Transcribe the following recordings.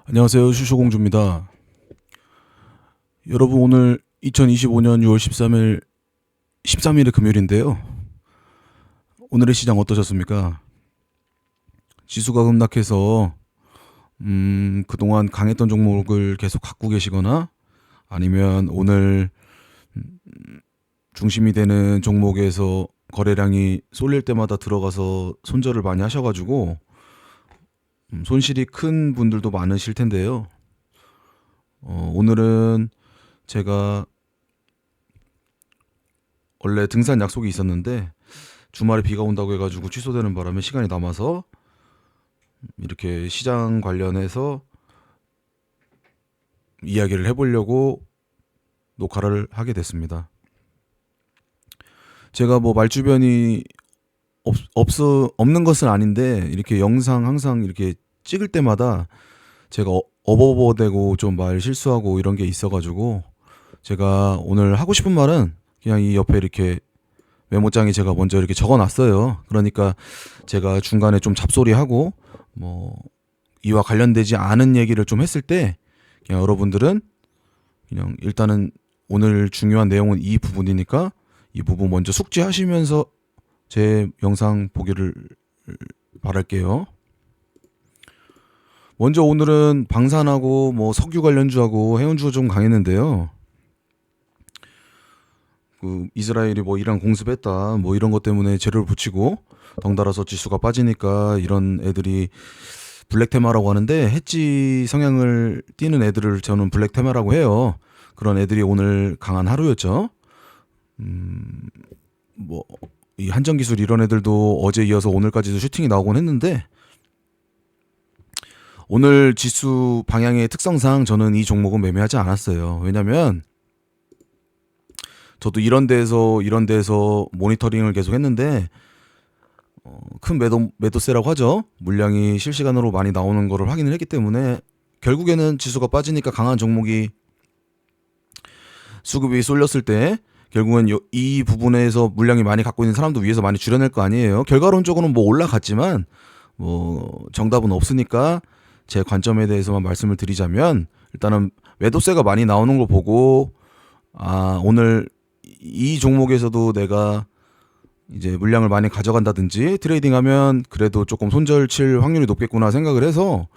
안녕하세요. 슈쇼공주입니다. 여러분 오늘 2025년 6월 13일의 금요일인데요. 오늘의 시장 어떠셨습니까? 지수가 급락해서 그동안 강했던 종목을 계속 갖고 계시거나 아니면 오늘 중심이 되는 종목에서 거래량이 쏠릴 때마다 들어가서 손절을 많이 하셔가지고 손실이 큰 분들도 많으실 텐데요. 오늘은 제가 원래 등산 약속이 있었는데 주말에 비가 온다고 해가지고 취소되는 바람에 시간이 남아서 이렇게 시장 관련해서 이야기를 해보려고 녹화를 하게 됐습니다. 제가 뭐 말주변이 없는 것은 아닌데 이렇게 영상 항상 이렇게 찍을 때마다 제가 어버버되고 좀 말 실수하고 이런 게 있어가지고 제가 오늘 하고 싶은 말은 그냥 이 옆에 이렇게 메모장에 제가 먼저 이렇게 적어놨어요. 그러니까 제가 중간에 좀 잡소리하고 뭐 이와 관련되지 않은 얘기를 좀 했을 때 그냥 여러분들은 그냥 일단은 오늘 중요한 내용은 이 부분이니까 이 부분 먼저 숙지하시면서 제 영상 보기를 바랄게요. 먼저 오늘은 방산하고 뭐 석유 관련주하고 해운주가 좀 강했는데요. 그 이스라엘이 뭐 이란 공습했다 뭐 이런 것 때문에 재료를 붙이고 덩달아서 지수가 빠지니까 이런 애들이 블랙 테마라고 하는데 해지 성향을 띠는 애들을 저는 블랙 테마라고 해요. 그런 애들이 오늘 강한 하루였죠. 뭐 이 한정기술 이런 애들도 어제 이어서 오늘까지도 슈팅이 나오곤 했는데 오늘 지수 방향의 특성상 저는 이 종목은 매매하지 않았어요. 왜냐면 저도 이런 데에서 모니터링을 계속 했는데 큰 매도세라고 하죠. 물량이 실시간으로 많이 나오는 거를 확인을 했기 때문에 결국에는 지수가 빠지니까 강한 종목이 수급이 쏠렸을 때 결국은 이 부분에서 물량이 많이 갖고 있는 사람도 위에서 많이 줄여낼 거 아니에요. 결과론적으로는 뭐 올라갔지만 뭐 정답은 없으니까 제 관점에 대해서만 말씀을 드리자면 일단은 매도세가 많이 나오는 거 보고 오늘 이 종목에서도 내가 이제 물량을 많이 가져간다든지 트레이딩하면 그래도 조금 손절 칠 확률이 높겠구나 생각을 해서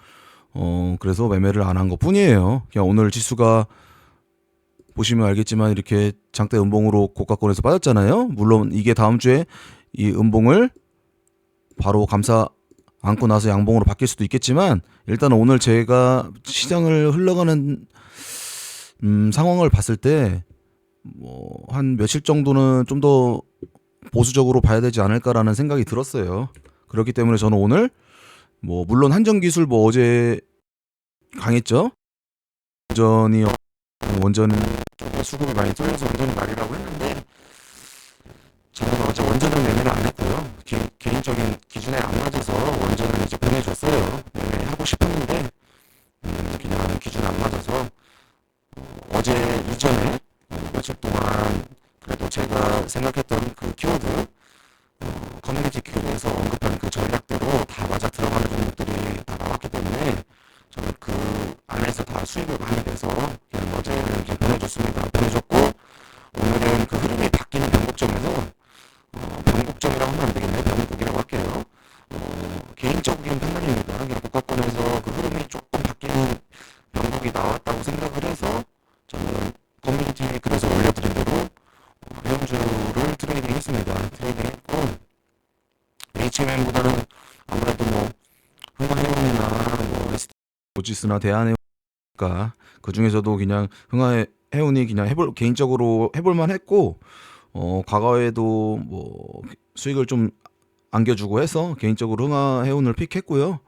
그래서 매매를 안 한 것 뿐이에요. 그냥 오늘 지수가 보시면 알겠지만 이렇게 장대 음봉으로 고가권에서 빠졌잖아요. 물론 이게 다음 주에 이 음봉을 바로 감싸 안고 나서 양봉으로 바뀔 수도 있겠지만 일단은 오늘 제가 시장을 흘러가는 상황을 봤을 때 뭐 한 며칠 정도는 좀 더 보수적으로 봐야 되지 않을까라는 생각이 들었어요. 그렇기 때문에 저는 오늘 뭐 물론 한정기술 뭐 어제 강했죠. 원전은 수급이 많이 쏠려서 원전이 말이라고 했는데 저는 어제 원전을 매매를 안 했고요. 개인적인 기준에 안 맞아서 원전을 이제 보내줬어요. 매매하고 싶었는데 그냥 기준에 안 맞아서 어제 이전에 며칠 동안 그래도 제가 생각했던 그 키워드 커뮤니티 키워드에서 언급한 그 전략대로 다 맞아 들어가는 종목들이 다 나왔기 때문에 저는 그 안에서 다 수익을 많이 내서 그냥 어제는 이렇게 보내줬고 오늘은 그 흐름이 바뀌는 변곡점에서 변곡점이라고 하면 안 되겠네요. 변곡이라고 할게요. 개인적인 판단입니다. 그냥 고가권에서 그 흐름이 조금 바뀌는 변곡이 나왔다고 생각을 해서 저는 커뮤니티에 그래서 올려드린 대로 해운주를 트레이딩했습니다. 트레이딩했고 HMM보다는 아무래도 뭐 흥화해운이나 뭐 SD지스나 대한해운가 그 중에서도 그냥 흥화해운이 그냥 개인적으로 해볼만 했고 과거에도 뭐 수익을 좀 안겨주고 해서 개인적으로 흥화해운을 픽했고요.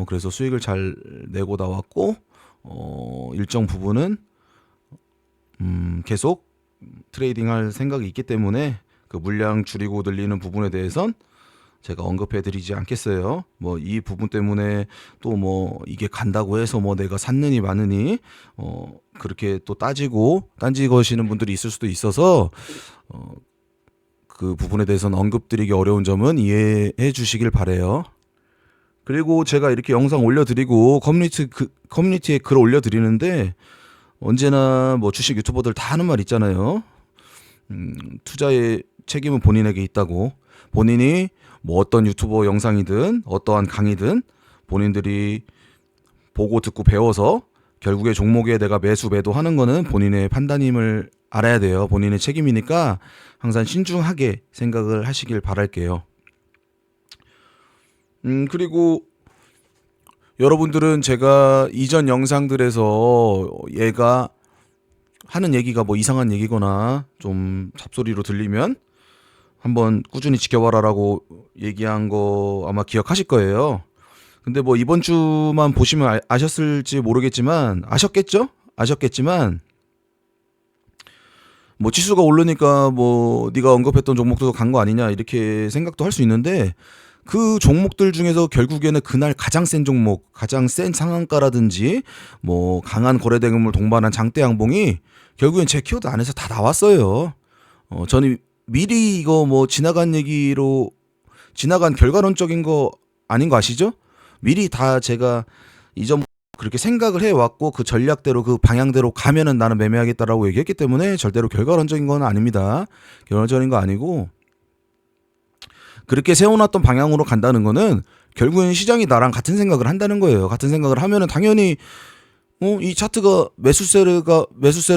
그래서 수익을 잘 내고 나왔고 일정 부분은 계속 트레이딩할 생각이 있기 때문에 그 물량 줄이고 늘리는 부분에 대해선 제가 언급해드리지 않겠어요. 뭐 이 부분 때문에 또 뭐 이게 간다고 해서 뭐 내가 샀느니 마느니 그렇게 또 딴지거시는 분들이 있을 수도 있어서 그 부분에 대해서는 언급드리기 어려운 점은 이해해 주시길 바래요. 그리고 제가 이렇게 영상 올려드리고 커뮤니티에 글 올려드리는데 언제나 뭐 주식 유튜버들 다 하는 말 있잖아요. 투자의 책임은 본인에게 있다고. 본인이 뭐 어떤 유튜버 영상이든 어떠한 강의든 본인들이 보고 듣고 배워서 결국에 종목에 내가 매수 매도하는 거는 본인의 판단임을 알아야 돼요. 본인의 책임이니까 항상 신중하게 생각을 하시길 바랄게요. 그리고 여러분들은 제가 이전 영상들에서 얘가 하는 얘기가 뭐 이상한 얘기거나 좀 잡소리로 들리면 한번 꾸준히 지켜봐라라고 얘기한 거 아마 기억하실 거예요. 근데 뭐 이번 주만 보시면 아셨을지 모르겠지만 아셨겠지만 뭐 지수가 오르니까 뭐 네가 언급했던 종목도 간 거 아니냐 이렇게 생각도 할 수 있는데 그 종목들 중에서 결국에는 그날 가장 센 종목, 가장 센 상한가라든지 뭐 강한 거래대금을 동반한 장대 양봉이 결국엔 제 키워드 안에서 다 나왔어요. 저는 미리 이거 뭐 지나간 얘기로 지나간 결과론적인 거 아닌 거 아시죠? 미리 다 제가 이전 그렇게 생각을 해왔고 그 전략대로 그 방향대로 가면은 나는 매매하겠다라고 얘기했기 때문에 절대로 결과론적인 건 아닙니다. 결과론적인 거 아니고 그렇게 세워놨던 방향으로 간다는 거는 결국엔 시장이 나랑 같은 생각을 한다는 거예요. 같은 생각을 하면은 당연히 이 차트가 매수세를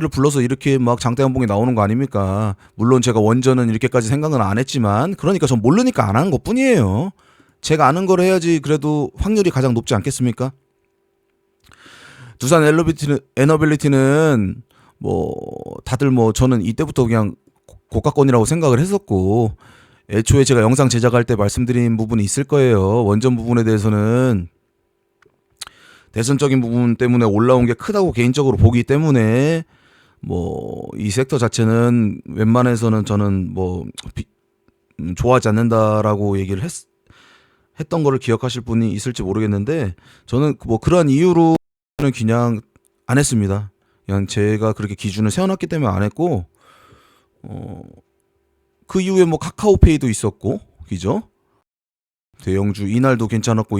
불러서 이렇게 막 장대 한봉이 나오는 거 아닙니까? 물론 제가 원전은 이렇게까지 생각은 안 했지만 그러니까 전 모르니까 안 하는 것뿐이에요. 제가 아는 걸 해야지 그래도 확률이 가장 높지 않겠습니까? 두산 에너빌리티는 뭐 다들 뭐 저는 이때부터 그냥 고가권이라고 생각을 했었고 애초에 제가 영상 제작할 때 말씀드린 부분이 있을 거예요. 원전 부분에 대해서는 대선적인 부분 때문에 올라온 게 크다고 개인적으로 보기 때문에 뭐 이 섹터 자체는 웬만해서는 저는 뭐 좋아하지 않는다라고 얘기를 했던 거를 기억하실 분이 있을지 모르겠는데 저는 뭐 그러한 이유로는 그냥 안 했습니다. 그냥 제가 그렇게 기준을 세워놨기 때문에 안 했고 그 이후에 뭐 카카오페이도 있었고 그죠? 대형주 이날도 괜찮았고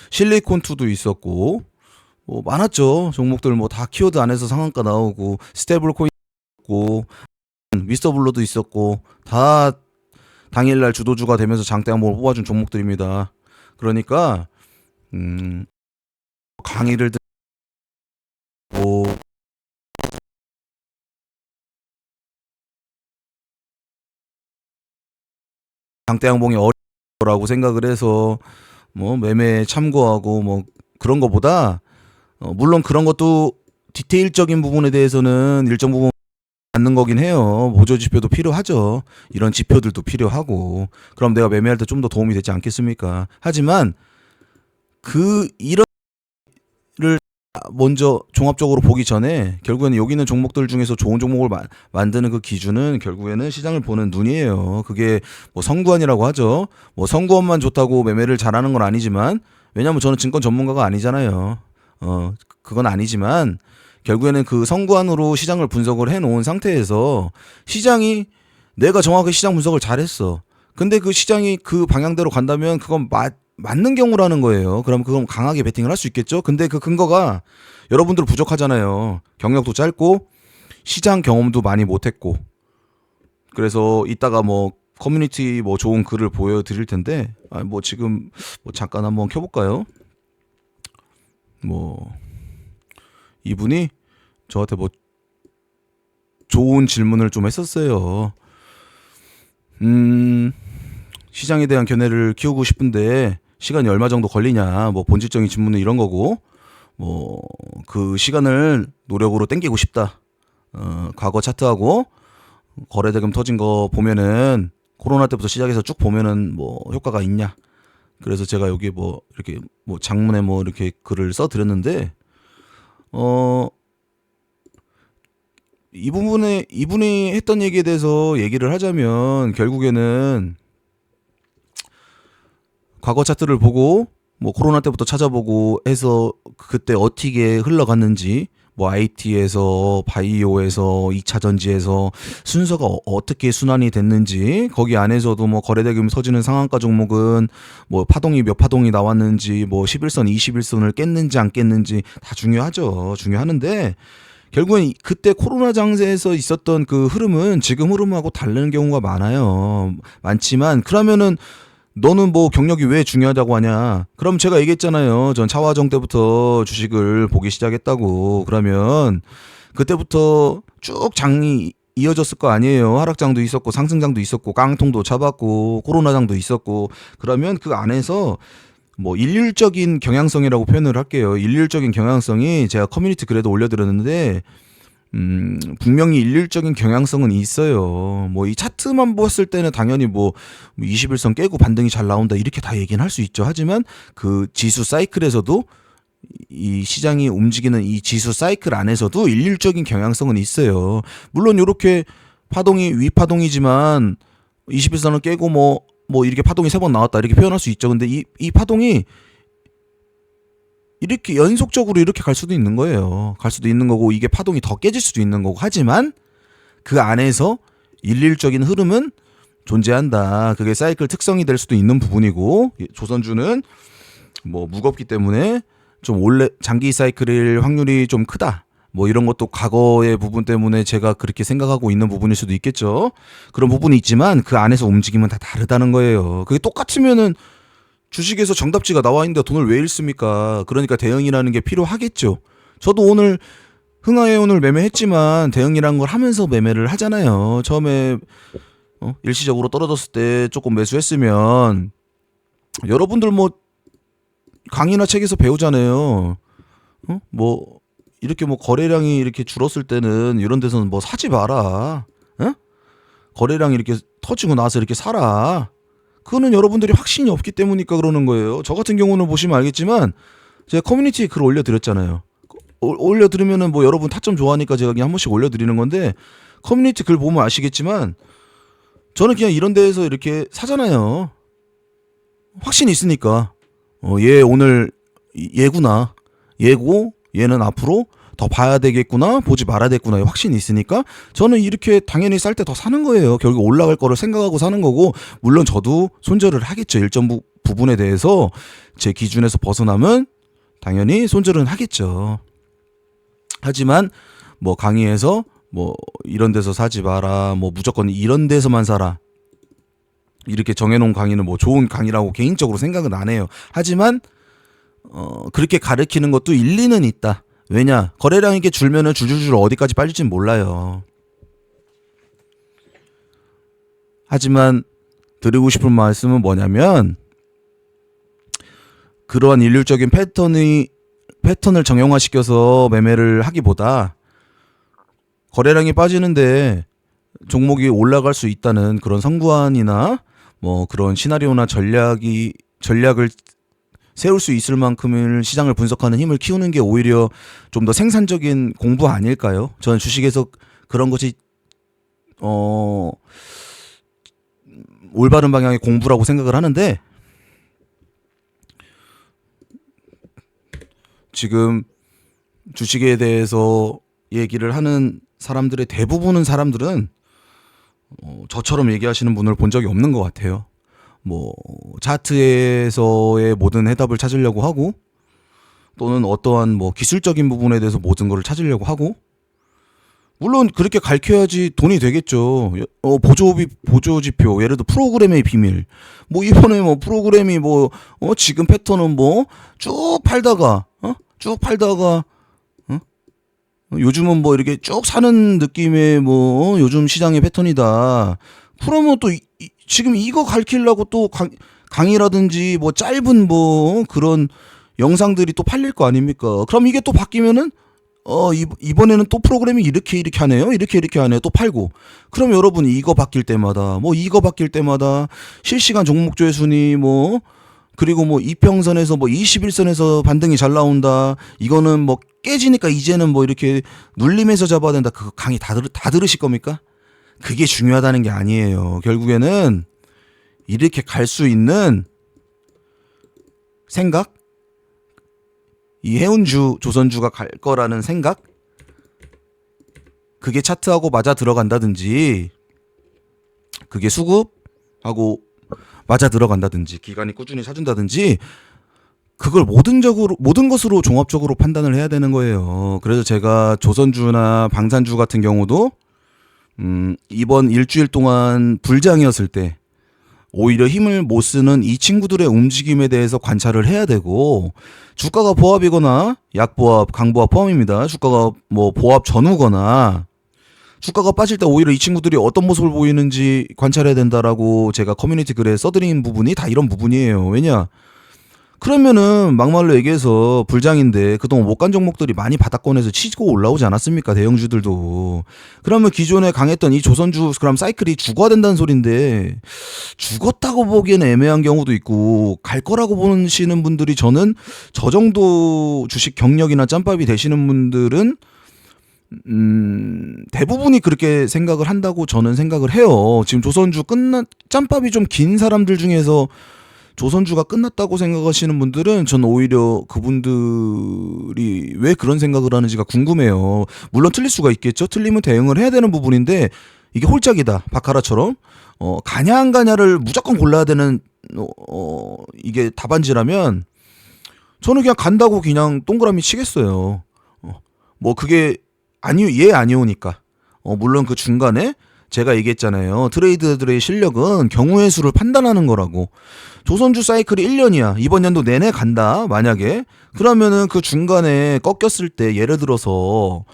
실리콘2도 있었고 뭐 많았죠. 종목들 뭐 다 키워드 안에서 상한가 나오고 스테이블코인 있고 미스터블러도 있었고 다 당일날 주도주가 되면서 장대 한번 뽑아준 종목들입니다. 그러니까 강의를 듣고 장대 양봉이 어려라고 생각을 해서 뭐 매매에 참고하고 뭐 그런 거보다 물론 그런 것도 디테일적인 부분에 대해서는 일정 부분 맞는 거긴 해요. 보조 지표도 필요하죠. 이런 지표들도 필요하고 그럼 내가 매매할 때 좀 더 도움이 되지 않겠습니까? 하지만 그 이런를 먼저 종합적으로 보기 전에 결국에는 여기 있는 종목들 중에서 좋은 종목을 만드는 그 기준은 결국에는 시장을 보는 눈이에요. 그게 뭐 선구안이라고 하죠. 뭐 선구안만 좋다고 매매를 잘하는 건 아니지만 왜냐면 저는 증권 전문가가 아니잖아요. 그건 아니지만 결국에는 그 선구안으로 시장을 분석을 해놓은 상태에서 시장이 내가 정확히 시장 분석을 잘했어. 근데 그 시장이 그 방향대로 간다면 그건 맞는 경우라는 거예요. 그럼 그건 강하게 베팅을 할 수 있겠죠. 근데 그 근거가 여러분들 부족하잖아요. 경력도 짧고 시장 경험도 많이 못했고. 그래서 이따가 뭐 커뮤니티 뭐 좋은 글을 보여드릴 텐데 뭐 지금 뭐 잠깐 한번 켜볼까요? 뭐 이분이 저한테 뭐 좋은 질문을 좀 했었어요. 시장에 대한 견해를 키우고 싶은데 시간이 얼마 정도 걸리냐, 뭐 본질적인 질문은 이런 거고, 뭐 그 시간을 노력으로 땡기고 싶다. 과거 차트하고 거래대금 터진 거 보면은 코로나 때부터 시작해서 쭉 보면은 뭐 효과가 있냐. 그래서 제가 여기 뭐 이렇게 뭐 장문에 뭐 이렇게 글을 써 드렸는데 이분이 했던 얘기에 대해서 얘기를 하자면 결국에는 과거 차트를 보고 뭐 코로나 때부터 찾아보고 해서 그때 어떻게 흘러갔는지 뭐 IT에서 바이오에서 2차 전지에서 순서가 어떻게 순환이 됐는지, 거기 안에서도 뭐 거래대금 서지는 상한가 종목은 뭐 파동이 몇 파동이 나왔는지, 뭐 11선 21선을 깼는지 안 깼는지 다 중요하죠. 중요하는데 결국엔 그때 코로나 장세에서 있었던 그 흐름은 지금 흐름하고 다른 경우가 많지만, 그러면은 너는 뭐 경력이 왜 중요하다고 하냐? 그럼 제가 얘기했잖아요. 전 차화정 때부터 주식을 보기 시작했다고. 그러면 그때부터 쭉 장이 이어졌을 거 아니에요. 하락장도 있었고 상승장도 있었고 깡통도 잡았고 코로나장도 있었고. 그러면 그 안에서 뭐 일률적인 경향성이라고 표현을 할게요. 일률적인 경향성이, 제가 커뮤니티 글에도 올려드렸는데 분명히 일률적인 경향성은 있어요. 뭐 이 차트만 봤을 때는 당연히 뭐 21선 깨고 반등이 잘 나온다 이렇게 다 얘기는 할 수 있죠. 하지만 그 지수 사이클에서도, 이 시장이 움직이는 이 지수 사이클 안에서도 일률적인 경향성은 있어요. 물론 이렇게 파동이 위파동이지만 21선을 깨고 뭐 이렇게 파동이 3번 나왔다 이렇게 표현할 수 있죠. 근데 이 파동이 이렇게 연속적으로 이렇게 갈 수도 있는 거예요. 갈 수도 있는 거고, 이게 파동이 더 깨질 수도 있는 거고. 하지만 그 안에서 일률적인 흐름은 존재한다. 그게 사이클 특성이 될 수도 있는 부분이고, 조선주는 뭐 무겁기 때문에 좀 원래 장기 사이클일 확률이 좀 크다. 뭐 이런 것도 과거의 부분 때문에 제가 그렇게 생각하고 있는 부분일 수도 있겠죠. 그런 부분이 있지만 그 안에서 움직임은 다 다르다는 거예요. 그게 똑같으면은 주식에서 정답지가 나와 있는데 돈을 왜 잃습니까? 그러니까 대응이라는 게 필요하겠죠. 저도 오늘 흥하해온을 매매했지만 대응이라는 걸 하면서 매매를 하잖아요. 처음에 일시적으로 떨어졌을 때 조금 매수했으면, 여러분들 뭐 강의나 책에서 배우잖아요. 뭐 이렇게 뭐 거래량이 이렇게 줄었을 때는 이런 데서는 뭐 사지 마라. 거래량이 이렇게 터지고 나서 이렇게 사라. 그거는 여러분들이 확신이 없기 때문이니까 그러는 거예요. 저 같은 경우는 보시면 알겠지만 제가 커뮤니티에 글 올려드렸잖아요. 올려드리면은 뭐 여러분 타점 좋아하니까 제가 그냥 한 번씩 올려드리는 건데, 커뮤니티 글 보면 아시겠지만 저는 그냥 이런 데에서 이렇게 사잖아요. 확신이 있으니까. 얘 오늘 얘구나. 얘고 얘는 앞으로 더 봐야 되겠구나, 보지 말아야 되겠구나, 확신이 있으니까 저는 이렇게 당연히 쌀 때 더 사는 거예요. 결국 올라갈 거를 생각하고 사는 거고, 물론 저도 손절을 하겠죠. 일정 부분에 대해서 제 기준에서 벗어나면 당연히 손절은 하겠죠. 하지만 뭐 강의에서 뭐 이런 데서 사지 마라, 뭐 무조건 이런 데서만 사라, 이렇게 정해놓은 강의는 뭐 좋은 강의라고 개인적으로 생각은 안 해요. 하지만 그렇게 가르치는 것도 일리는 있다. 왜냐? 거래량이 이렇게 줄면은 줄줄줄 어디까지 빠질지는 몰라요. 하지만 드리고 싶은 말씀은 뭐냐면, 그러한 일률적인 패턴을 정형화시켜서 매매를 하기보다 거래량이 빠지는데 종목이 올라갈 수 있다는 그런 선구안이나 뭐 그런 시나리오나 전략을 세울 수 있을 만큼을 시장을 분석하는 힘을 키우는 게 오히려 좀 더 생산적인 공부 아닐까요? 저는 주식에서 그런 것이 올바른 방향의 공부라고 생각을 하는데, 지금 주식에 대해서 얘기를 하는 사람들의 대부분은 사람들은 저처럼 얘기하시는 분을 본 적이 없는 것 같아요. 뭐 차트에서의 모든 해답을 찾으려고 하고, 또는 어떠한 뭐 기술적인 부분에 대해서 모든 것을 찾으려고 하고, 물론 그렇게 가르쳐야지 돈이 되겠죠. 보조지표, 예를 들어 프로그램의 비밀, 뭐 이번에 뭐 프로그램이 뭐 지금 패턴은 뭐 쭉 팔다가 요즘은 뭐 이렇게 쭉 사는 느낌의 뭐 요즘 시장의 패턴이다. 그러면 또 지금 이거 가르치려고 또 강의라든지 뭐 짧은 뭐 그런 영상들이 또 팔릴 거 아닙니까? 그럼 이게 또 바뀌면은 이번에는 또 프로그램이 이렇게 하네요. 이렇게 하네요. 또 팔고. 그럼 여러분 이거 바뀔 때마다 실시간 종목조회 순위 뭐, 그리고 뭐 이평선에서 뭐 21선에서 반등이 잘 나온다. 이거는 뭐 깨지니까 이제는 뭐 이렇게 눌림에서 잡아야 된다. 그거 강의 다 들으실 겁니까? 그게 중요하다는 게 아니에요. 결국에는 이렇게 갈 수 있는 생각, 이 해운주, 조선주가 갈 거라는 생각, 그게 차트하고 맞아 들어간다든지, 그게 수급하고 맞아 들어간다든지, 기관이 꾸준히 사준다든지, 그걸 모든 것으로 종합적으로 판단을 해야 되는 거예요. 그래서 제가 조선주나 방산주 같은 경우도 이번 일주일 동안 불장이었을 때 오히려 힘을 못 쓰는 이 친구들의 움직임에 대해서 관찰을 해야 되고, 주가가 보합이거나 약보합, 강보합 포함입니다. 주가가 뭐 보합 전후거나 주가가 빠질 때 오히려 이 친구들이 어떤 모습을 보이는지 관찰해야 된다라고 제가 커뮤니티 글에 써드린 부분이 다 이런 부분이에요. 왜냐? 그러면은 막말로 얘기해서 불장인데 그동안 못 간 종목들이 많이 바닥권에서 치고 올라오지 않았습니까? 대형주들도. 그러면 기존에 강했던 이 조선주 그럼 사이클이 죽어야 된다는 소린데, 죽었다고 보기에는 애매한 경우도 있고, 갈 거라고 보시는 분들이, 저는 저 정도 주식 경력이나 짬밥이 되시는 분들은 대부분이 그렇게 생각을 한다고 저는 생각을 해요. 지금 조선주 짬밥이 좀 긴 사람들 중에서 조선주가 끝났다고 생각하시는 분들은 전 오히려 그분들이 왜 그런 생각을 하는지가 궁금해요. 물론 틀릴 수가 있겠죠. 틀리면 대응을 해야 되는 부분인데, 이게 홀짝이다, 바카라처럼 가냐 안 가냐를 무조건 골라야 되는 이게 답안지라면 저는 그냥 간다고 그냥 동그라미 치겠어요. 뭐 그게 아니오니까. 물론 그 중간에 제가 얘기했잖아요. 트레이더들의 실력은 경우의 수를 판단하는 거라고. 조선주 사이클이 1년이야. 이번 연도 내내 간다. 만약에. 그러면은 그 중간에 꺾였을 때, 예를 들어서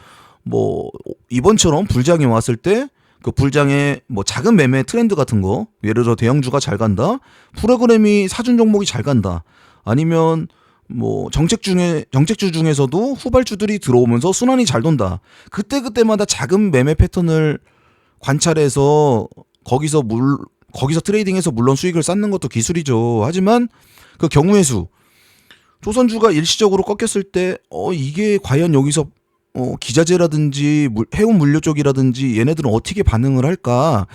뭐 이번처럼 불장이 왔을 때 그 불장의 뭐 작은 매매 트렌드 같은 거, 예를 들어 대형주가 잘 간다. 프로그램이 사준 종목이 잘 간다. 아니면 뭐 정책주 중에서도 후발주들이 들어오면서 순환이 잘 돈다. 그때마다 작은 매매 패턴을 관찰해서 거기서 트레이딩해서 물론 수익을 쌓는 것도 기술이죠. 하지만 그 경우의 수, 조선주가 일시적으로 꺾였을 때 이게 과연 여기서 기자재라든지 해운 물류 쪽이라든지 얘네들은 어떻게 반응을 할까?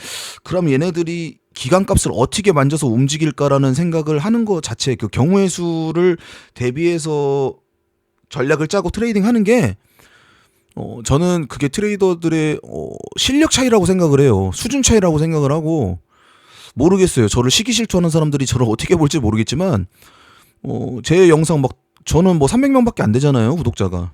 그럼 얘네들이 기간값을 어떻게 만져서 움직일까라는 생각을 하는 것 자체, 그 경우의 수를 대비해서 전략을 짜고 트레이딩 하는 게 저는 그게 트레이더들의 실력 차이라고 생각을 해요. 수준 차이라고 생각을 하고, 모르겠어요. 저를 시기 질투하는 사람들이 저를 어떻게 볼지 모르겠지만 제 영상 저는 뭐 300명밖에 안 되잖아요, 구독자가.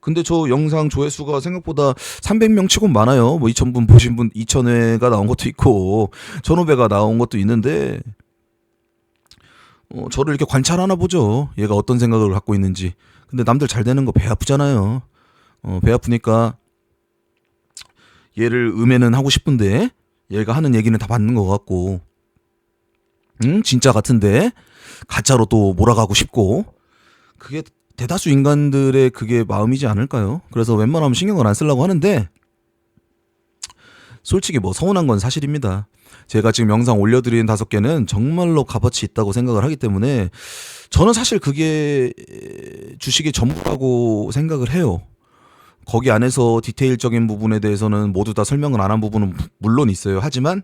근데 저 영상 조회수가 생각보다 300명 치곤 많아요. 뭐 2,000분 보신 분 2,000회가 나온 것도 있고 1,500가 나온 것도 있는데, 저를 이렇게 관찰하나 보죠. 얘가 어떤 생각을 갖고 있는지. 근데 남들 잘 되는 거 배 아프잖아요. 배 아프니까 얘를 음해는 하고 싶은데 얘가 하는 얘기는 다 맞는 것 같고, 진짜 같은데 가짜로 또 몰아가고 싶고, 그게 대다수 인간들의 그게 마음이지 않을까요? 그래서 웬만하면 신경을 안 쓰려고 하는데, 솔직히 뭐 서운한 건 사실입니다. 제가 지금 영상 올려드린 5개는 정말로 값어치 있다고 생각을 하기 때문에 저는 사실 그게 주식의 전부라고 생각을 해요. 거기 안에서 디테일적인 부분에 대해서는 모두 다 설명을 안 한 부분은 물론 있어요. 하지만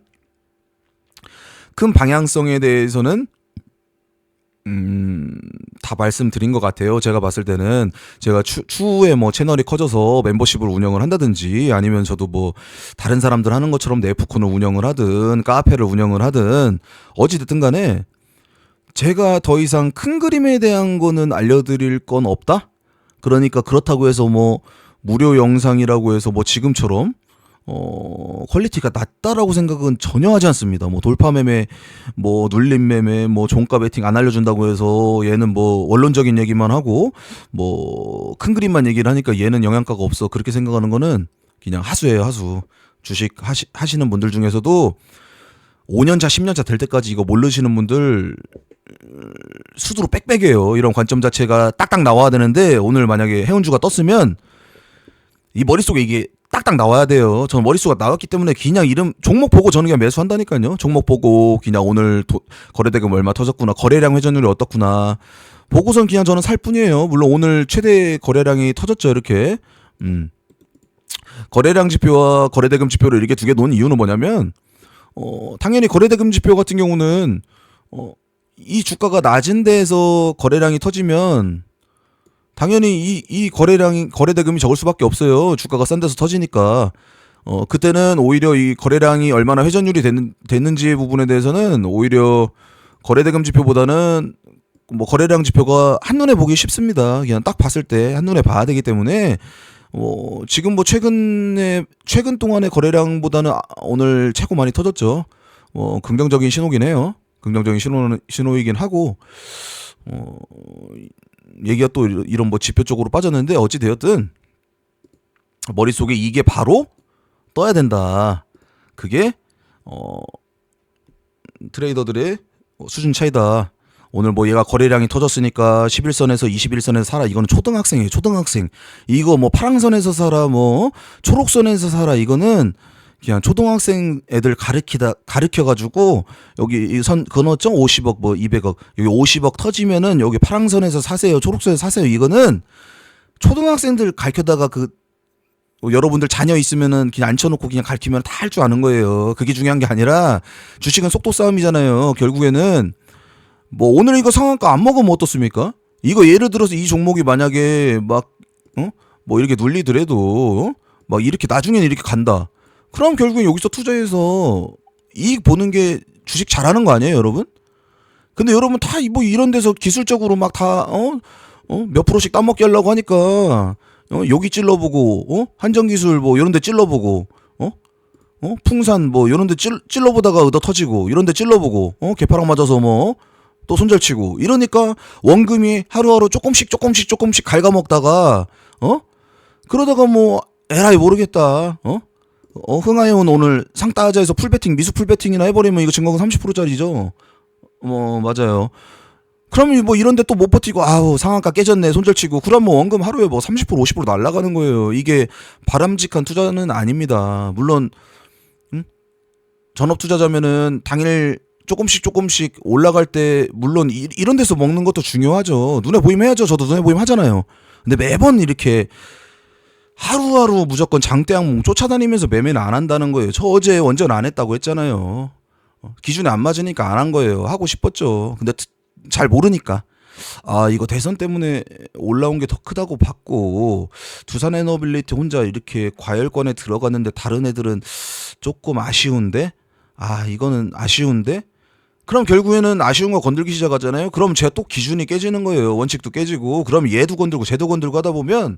큰 방향성에 대해서는 다 말씀드린 것 같아요. 제가 봤을 때는 제가 추후에 뭐 채널이 커져서 멤버십을 운영을 한다든지, 아니면 저도 뭐 다른 사람들 하는 것처럼 네프콘을 운영을 하든 카페를 운영을 하든 어찌됐든 간에 제가 더 이상 큰 그림에 대한 거는 알려드릴 건 없다? 그러니까 그렇다고 해서 뭐 무료 영상이라고 해서 뭐 지금처럼 퀄리티가 낮다라고 생각은 전혀 하지 않습니다. 뭐 돌파 매매, 뭐 눌림 매매, 뭐 종가 베팅 안 알려준다고 해서 얘는 뭐 원론적인 얘기만 하고 뭐 큰 그림만 얘기를 하니까 얘는 영양가가 없어, 그렇게 생각하는 거는 그냥 하수예요, 하수. 주식 하시는 분들 중에서도 5년차, 10년차 될 때까지 이거 모르시는 분들 수두로 빽빽해요. 이런 관점 자체가 딱딱 나와야 되는데, 오늘 만약에 해운주가 떴으면 이 머릿속에 이게 딱딱 나와야 돼요. 저는 머릿수가 나왔기 때문에 그냥 종목 보고 저는 그냥 매수한다니까요. 종목 보고 그냥 오늘 거래대금 얼마 터졌구나, 거래량 회전율이 어떻구나 보고선 그냥 저는 살 뿐이에요. 물론 오늘 최대 거래량이 터졌죠, 이렇게. 거래량 지표와 거래대금 지표를 이렇게 두 개 놓은 이유는 뭐냐면, 당연히 거래대금 지표 같은 경우는 이 주가가 낮은 데에서 거래량이 터지면 당연히 이 거래 대금이 적을 수밖에 없어요. 주가가 싼 데서 터지니까. 그때는 오히려 이 거래량이 얼마나 회전율이 됐는지 부분에 대해서는 오히려 거래대금 지표보다는 뭐 거래량 지표가 한눈에 보기 쉽습니다. 그냥 딱 봤을 때 한눈에 봐야 되기 때문에 지금 뭐 최근 동안의 거래량보다는 오늘 최고 많이 터졌죠. 긍정적인 신호긴 해요. 긍정적인 신호이긴 하고 얘기가 또 이런 뭐 지표 쪽으로 빠졌는데 어찌 되었든 머릿속에 이게 바로 떠야 된다. 그게 트레이더들의 수준 차이다. 오늘 뭐 얘가 거래량이 터졌으니까 11선에서 21선에서 사라. 이거는 초등학생이에요. 초등학생. 이거 뭐 파랑선에서 사라, 뭐 초록선에서 사라. 이거는 그냥 초등학생 애들 가르쳐가지고 여기 이 선 그어놨죠? 50억 뭐 200억. 여기 50억 터지면은 여기 파랑선에서 사세요. 초록선에서 사세요. 이거는 초등학생들 가르쳐다가 여러분들 자녀 있으면은 그냥 앉혀놓고 그냥 가르치면 다 할 줄 아는 거예요. 그게 중요한 게 아니라 주식은 속도 싸움이잖아요. 결국에는 뭐 오늘 이거 상한가 안 먹으면 어떻습니까? 이거 예를 들어서 이 종목이 만약에 뭐 이렇게 눌리더라도 막 이렇게 나중에는 이렇게 간다. 그럼 결국엔 여기서 투자해서 이익 보는 게 주식 잘하는 거 아니에요, 여러분? 근데 여러분 다 뭐 이런 데서 기술적으로 막 다 몇 프로씩 따먹게 하려고 하니까 여기 찔러보고 한정기술 뭐 이런 데 찔러보고 풍산 뭐 이런 데 찔러보다가 얻어 터지고 이런 데 찔러보고 개파락 맞아서 뭐 또 손절치고 이러니까 원금이 하루하루 조금씩 갉아먹다가 그러다가 뭐 에라이 모르겠다. 흥하여운 오늘 상 따자 해서 풀베팅 미수 풀베팅이나 해버리면 이거 증거금 30%짜리죠. 맞아요. 그럼 뭐 이런데 또 못 버티고 아우 상한가 깨졌네 손절치고 그럼 뭐 원금 하루에 뭐 30% 50% 날아가는 거예요. 이게 바람직한 투자는 아닙니다. 물론 전업 투자자면은 당일 조금씩 올라갈 때 물론 이런 데서 먹는 것도 중요하죠. 눈에 보이면 해야죠. 저도 눈에 보이면 하잖아요. 근데 매번 이렇게 하루하루 무조건 장대 항목 쫓아다니면서 매매는 안 한다는 거예요. 저 어제 원전 안 했다고 했잖아요. 기준에 안 맞으니까 안 한 거예요. 하고 싶었죠. 근데 잘 모르니까. 이거 대선 때문에 올라온 게 더 크다고 봤고 두산에너빌리티 혼자 이렇게 과열권에 들어갔는데 다른 애들은 조금 아쉬운데 이거는 아쉬운데 그럼 결국에는 아쉬운 거 건들기 시작하잖아요. 그럼 제가 또 기준이 깨지는 거예요. 원칙도 깨지고 그럼 얘도 건들고 쟤도 건들고 하다 보면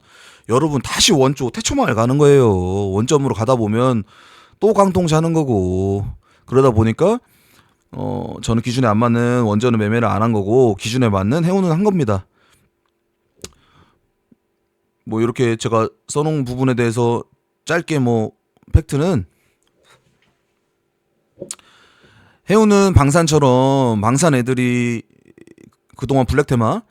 여러분 다시 원조 태초망을 가는 거예요. 원점으로 가다 보면 또 강통 자는 거고 그러다 보니까 저는 기준에 안 맞는 원전은 매매를 안 한 거고 기준에 맞는 해운은 한 겁니다. 뭐 이렇게 제가 써놓은 부분에 대해서 짧게 뭐 팩트는 해운은 방산처럼 방산 애들이 그동안 블랙테마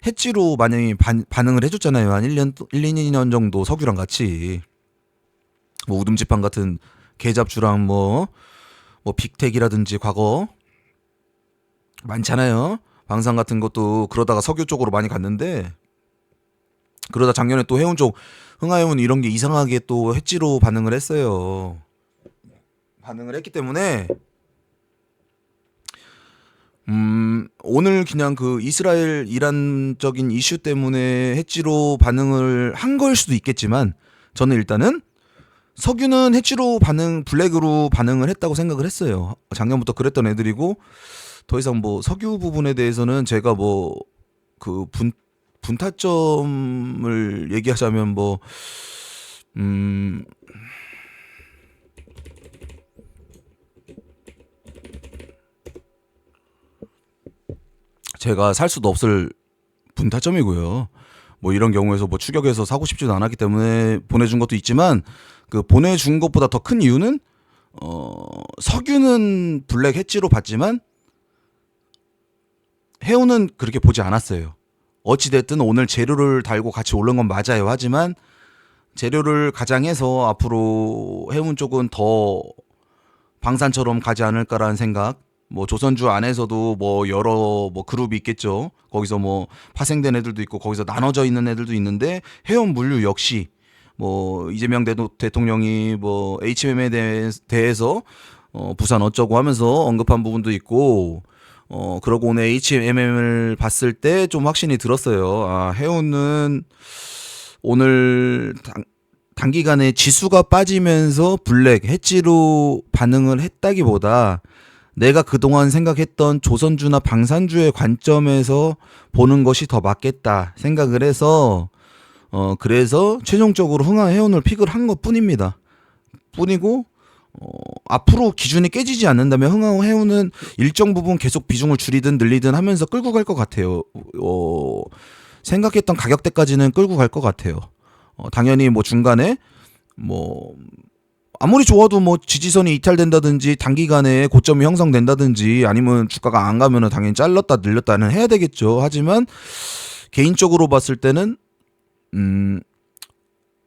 해지로 많이 반응을 해줬잖아요. 한 1년, 2년 정도 석유랑 같이 뭐 우듬지판 같은 개잡주랑 뭐 빅텍이라든지 과거 많잖아요. 방산 같은 것도 그러다가 석유 쪽으로 많이 갔는데 그러다 작년에 또 해운 쪽 흥하해운 이런 게 이상하게 또 해지로 반응을 했어요. 반응을 했기 때문에 오늘 그냥 그 이스라엘 이란적인 이슈 때문에 해지로 반응을 한 걸 수도 있겠지만 저는 일단은 석유는 해지로 블랙으로 반응을 했다고 생각을 했어요. 작년부터 그랬던 애들이고 더 이상 뭐 석유 부분에 대해서는 제가 뭐 그 분타점을 얘기하자면 뭐 제가 살 수도 없을 분타점이고요. 뭐 이런 경우에서 뭐 추격해서 사고 싶지도 않았기 때문에 보내준 것도 있지만 그 보내준 것보다 더 큰 이유는 석유는 블랙 해지로 봤지만 해운은 그렇게 보지 않았어요. 어찌됐든 오늘 재료를 달고 같이 오른 건 맞아요. 하지만 재료를 가장해서 앞으로 해운 쪽은 더 방산처럼 가지 않을까라는 생각. 뭐 조선주 안에서도 뭐 여러 뭐 그룹이 있겠죠. 거기서 뭐 파생된 애들도 있고 거기서 나눠져 있는 애들도 있는데 해운 물류 역시 뭐 이재명 대통령이 뭐 HMM에 대해서 부산 어쩌고 하면서 언급한 부분도 있고 그러고 오늘 HMM을 봤을 때 좀 확신이 들었어요. 아, 해운은 오늘 단기간에 지수가 빠지면서 블랙 해지로 반응을 했다기보다 내가 그동안 생각했던 조선주나 방산주의 관점에서 보는 것이 더 맞겠다 생각을 해서 그래서 최종적으로 흥하해운을 픽을 한 것뿐입니다. 뿐이고 앞으로 기준이 깨지지 않는다면 흥하해운은 일정 부분 계속 비중을 줄이든 늘리든 하면서 끌고 갈 것 같아요. 생각했던 가격대까지는 끌고 갈 것 같아요. 당연히 뭐 중간에 뭐 아무리 좋아도 뭐 지지선이 이탈된다든지 단기간에 고점이 형성된다든지 아니면 주가가 안 가면은 당연히 잘랐다 늘렸다는 해야 되겠죠. 하지만 개인적으로 봤을 때는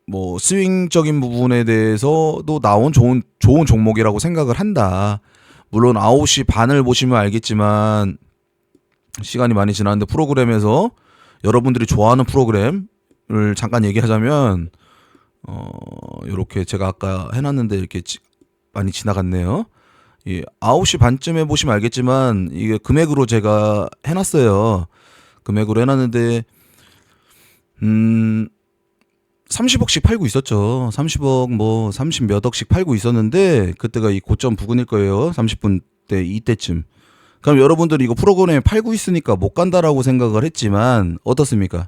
뭐 스윙적인 부분에 대해서도 나온 좋은 종목이라고 생각을 한다. 물론 9시 반을 보시면 알겠지만 시간이 많이 지났는데 프로그램에서 여러분들이 좋아하는 프로그램을 잠깐 얘기하자면 요렇게 제가 아까 해놨는데 이렇게 많이 지나갔네요. 9시 반쯤에 보시면 알겠지만 이게 금액으로 제가 해놨어요. 금액으로 해놨는데 30억씩 팔고 있었죠. 30억 뭐 30 몇 억씩 팔고 있었는데 그때가 이 고점 부근일 거예요. 30분 때 이때쯤. 그럼 여러분들이 이거 프로그램에 팔고 있으니까 못 간다라고 생각을 했지만 어떻습니까?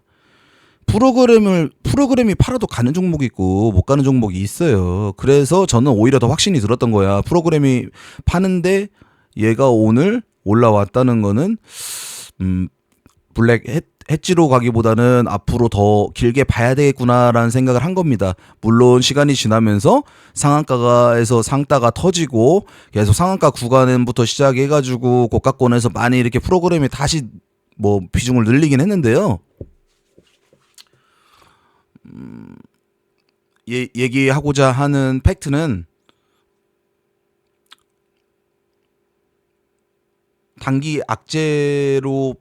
프로그램이 팔아도 가는 종목이 있고 못 가는 종목이 있어요. 그래서 저는 오히려 더 확신이 들었던 거야. 프로그램이 파는데 얘가 오늘 올라왔다는 거는 블랙 해지로 가기보다는 앞으로 더 길게 봐야 되겠구나라는 생각을 한 겁니다. 물론 시간이 지나면서 상한가에서 상따가 터지고 계속 상한가 구간부터 시작해가지고 고가권에서 많이 이렇게 프로그램이 다시 뭐 비중을 늘리긴 했는데요. 얘기하고자 하는 팩트는 단기 악재로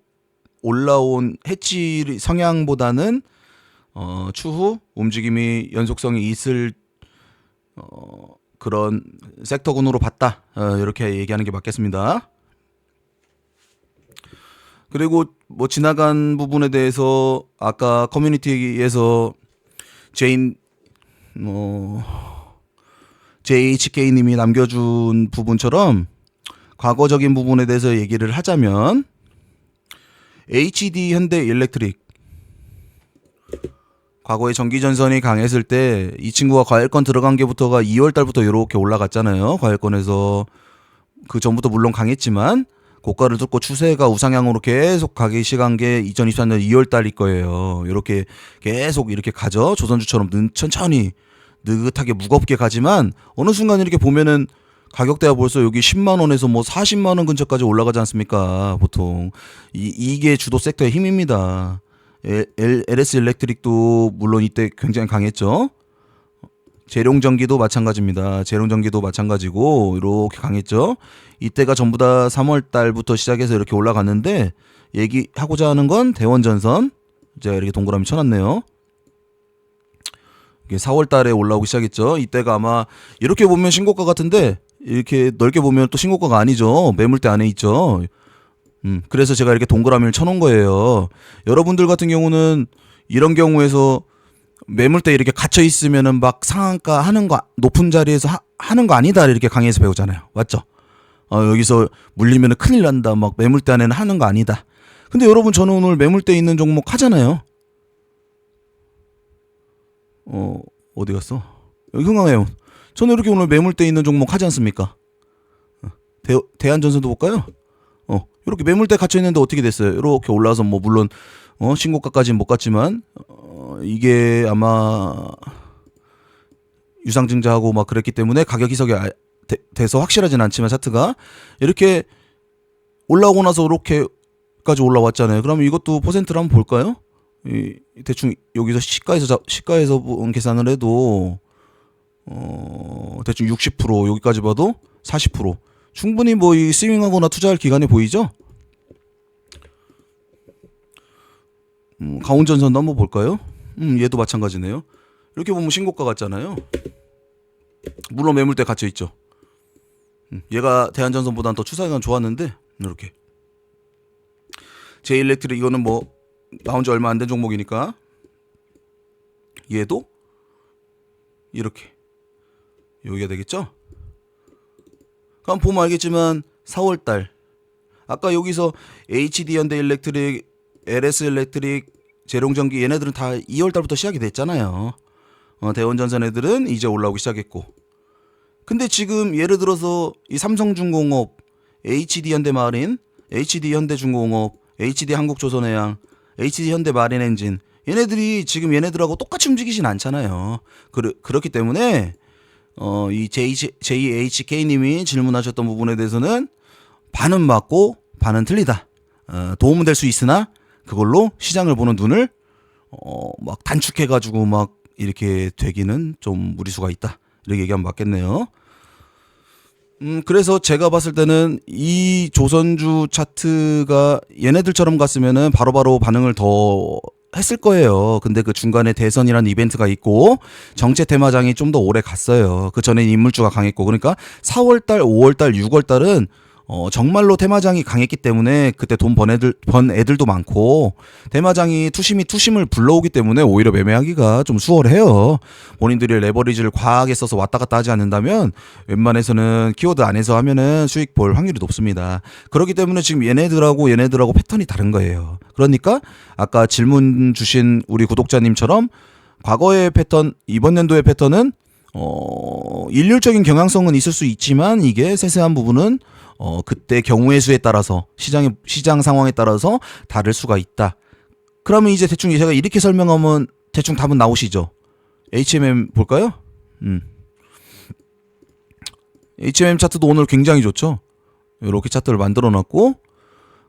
올라온 해치 성향보다는 추후 움직임이 연속성이 있을 그런 섹터군으로 봤다. 이렇게 얘기하는 게 맞겠습니다. 그리고 뭐 지나간 부분에 대해서 아까 커뮤니티에서 JHK님이 남겨준 부분처럼 과거적인 부분에 대해서 얘기를 하자면 HD 현대 일렉트릭 과거에 전기전선이 강했을 때 이 친구가 과열권 들어간 게부터가 2월 달부터 이렇게 올라갔잖아요. 과열권에서 그 전부터 물론 강했지만 고가를 뚫고 추세가 우상향으로 계속 가기 시작한 게 2024년 2월 달일 거예요. 이렇게 계속 이렇게 가죠. 조선주처럼 천천히 느긋하게 무겁게 가지만 어느 순간 이렇게 보면은 가격대가 벌써 여기 10만 원에서 뭐 40만 원 근처까지 올라가지 않습니까? 보통 이게 주도 섹터의 힘입니다. LS 일렉트릭도 물론 이때 굉장히 강했죠. 재룡전기도 마찬가지입니다. 재룡전기도 마찬가지고 이렇게 강했죠. 이때가 전부 다 3월 달부터 시작해서 이렇게 올라갔는데 얘기하고자 하는 건 대원전선 제가 이렇게 동그라미 쳐놨네요. 이게 4월 달에 올라오기 시작했죠. 이때가 아마 이렇게 보면 신고가 같은데 이렇게 넓게 보면 또 신고가가 아니죠. 매물대 안에 있죠. 그래서 제가 이렇게 동그라미를 쳐놓은 거예요. 여러분들 같은 경우는 이런 경우에서 매물대 이렇게 갇혀 있으면은 막 상한가 하는 거 높은 자리에서 하는 거 아니다 이렇게 강의에서 배우잖아요. 맞죠? 여기서 물리면은 큰일 난다. 막 매물대 안에는 하는 거 아니다. 근데 여러분 저는 오늘 매물대 있는 종목 하잖아요. 어디 갔어? 여기 흥하해요. 저는 이렇게 오늘 매물대 있는 종목 하지 않습니까? 대한전선도 볼까요? 이렇게 매물대 갇혀 있는데 어떻게 됐어요? 이렇게 올라와서 뭐 물론 신고가까지는 못 갔지만 이게 아마 유상증자하고 막 그랬기 때문에 가격 희석이 돼서 확실하진 않지만 차트가 이렇게 올라오고 나서 이렇게까지 올라왔잖아요. 그러면 이것도 퍼센트를 한번 볼까요? 대충 여기서 시가에서 계산을 해도 대충 60% 여기까지 봐도 40% 충분히 뭐 이 스윙하거나 투자할 기간이 보이죠? 강원전선도 한번 볼까요? 얘도 마찬가지네요. 이렇게 보면 신고가 같잖아요. 물론 매물대 갇혀 있죠. 얘가 대한전선보다는 더 추세가 좋았는데 이렇게 제일렉트릭 이거는 뭐 나온 지 얼마 안 된 종목이니까 얘도 이렇게 여기가 되겠죠? 그럼 보면 알겠지만 4월달 아까 여기서 HD 현대일렉트릭, LS 일렉트릭, 재룡전기 얘네들은 다 2월달부터 시작이 됐잖아요. 대원전선 애들은 이제 올라오기 시작했고, 근데 지금 예를 들어서 이 삼성중공업, HD 현대마린, HD 현대중공업, HD 한국조선해양, HD 현대마린엔진 얘네들이 지금 얘네들하고 똑같이 움직이진 않잖아요. 그렇기 때문에 이 JHK님이 질문하셨던 부분에 대해서는 반은 맞고 반은 틀리다. 도움은 될 수 있으나 그걸로 시장을 보는 눈을 막 단축해가지고 막 이렇게 되기는 좀 무리수가 있다. 이렇게 얘기하면 맞겠네요. 그래서 제가 봤을 때는 이 조선주 차트가 얘네들처럼 갔으면은 바로바로 반응을 더 했을 거예요. 근데 그 중간에 대선이라는 이벤트가 있고 정체 테마장이 좀 더 오래 갔어요. 그 전에 인물주가 강했고, 그러니까 4월달, 5월달, 6월달은 정말로 테마장이 강했기 때문에 그때 돈 번 애들도 많고, 테마장이 투심을 불러오기 때문에 오히려 매매하기가 좀 수월해요. 본인들이 레버리지를 과하게 써서 왔다 갔다 하지 않는다면 웬만해서는 키워드 안에서 하면은 수익 볼 확률이 높습니다. 그렇기 때문에 지금 얘네들하고 패턴이 다른 거예요. 그러니까 아까 질문 주신 우리 구독자님처럼 과거의 패턴, 이번 연도의 패턴은 일률적인 경향성은 있을 수 있지만 이게 세세한 부분은 그때 경우의 수에 따라서 시장 상황에 따라서 다를 수가 있다. 그러면 이제 대충 제가 이렇게 설명하면 대충 답은 나오시죠. HMM 볼까요? HMM 차트도 오늘 굉장히 좋죠. 이렇게 차트를 만들어 놨고,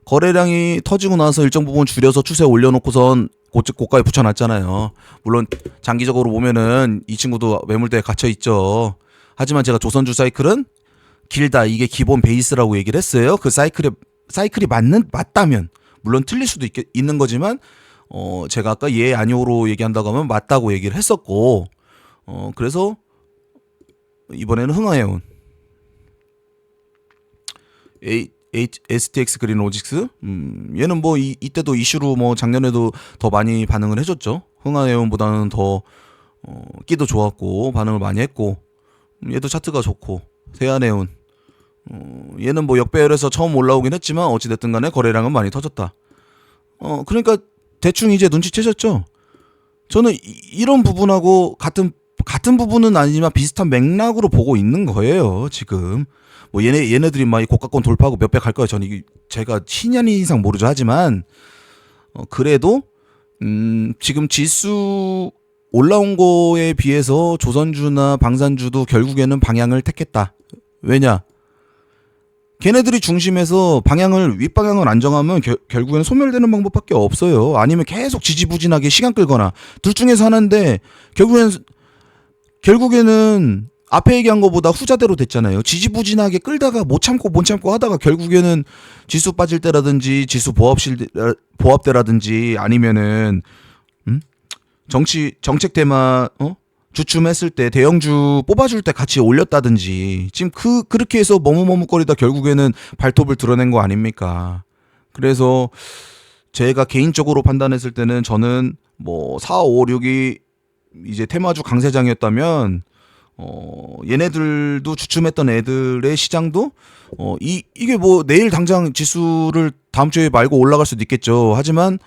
거래량이 터지고 나서 일정 부분 줄여서 추세 올려놓고선 고가에 붙여놨잖아요. 물론 장기적으로 보면은 이 친구도 매물대에 갇혀 있죠. 하지만 제가 조선주 사이클은 길다, 이게 기본 베이스라고 얘기를 했어요. 그 사이클이 맞다면, 물론 틀릴 수도 있는 거지만 제가 아까 예 아니오로 얘기한다고 하면 맞다고 얘기를 했었고, 그래서 이번에는 흥하해온 STX 그린 로직스, 얘는 뭐 이때도 이슈로 뭐 작년에도 더 많이 반응을 해줬죠. 흥하해온보다는 더 끼도 좋았고 반응을 많이 했고, 얘도 차트가 좋고, 세안해온 얘는 뭐 역배열에서 처음 올라오긴 했지만 어찌됐든 간에 거래량은 많이 터졌다. 그러니까 대충 이제 눈치채셨죠? 저는 이런 부분하고 같은 부분은 아니지만 비슷한 맥락으로 보고 있는 거예요, 지금. 뭐 얘네들이 막 고가권 돌파하고 몇 배 갈 거예요. 저는 제가 10년 이상 모르죠. 하지만 그래도 지금 지수 올라온 거에 비해서 조선주나 방산주도 결국에는 방향을 택했다. 왜냐? 걔네들이 중심에서 윗방향을 안 정하면 결국에는 소멸되는 방법밖에 없어요. 아니면 계속 지지부진하게 시간 끌거나 둘 중에서 하나인데, 결국에는 앞에 얘기한 것보다 후자대로 됐잖아요. 지지부진하게 끌다가 못 참고 하다가 결국에는 지수 빠질 때라든지 지수 보합대라든지 아니면은 정책 테마 주춤했을 때 대형주 뽑아줄 때 같이 올렸다든지, 지금 그렇게 해서 머뭇머뭇거리다 결국에는 발톱을 드러낸 거 아닙니까? 그래서 제가 개인적으로 판단했을 때는 저는 뭐 4, 5, 6이 이제 테마주 강세장이었다면 얘네들도 주춤했던 애들의 시장도 이게 뭐 내일 당장 지수를 다음 주에 말고 올라갈 수도 있겠죠. 하지만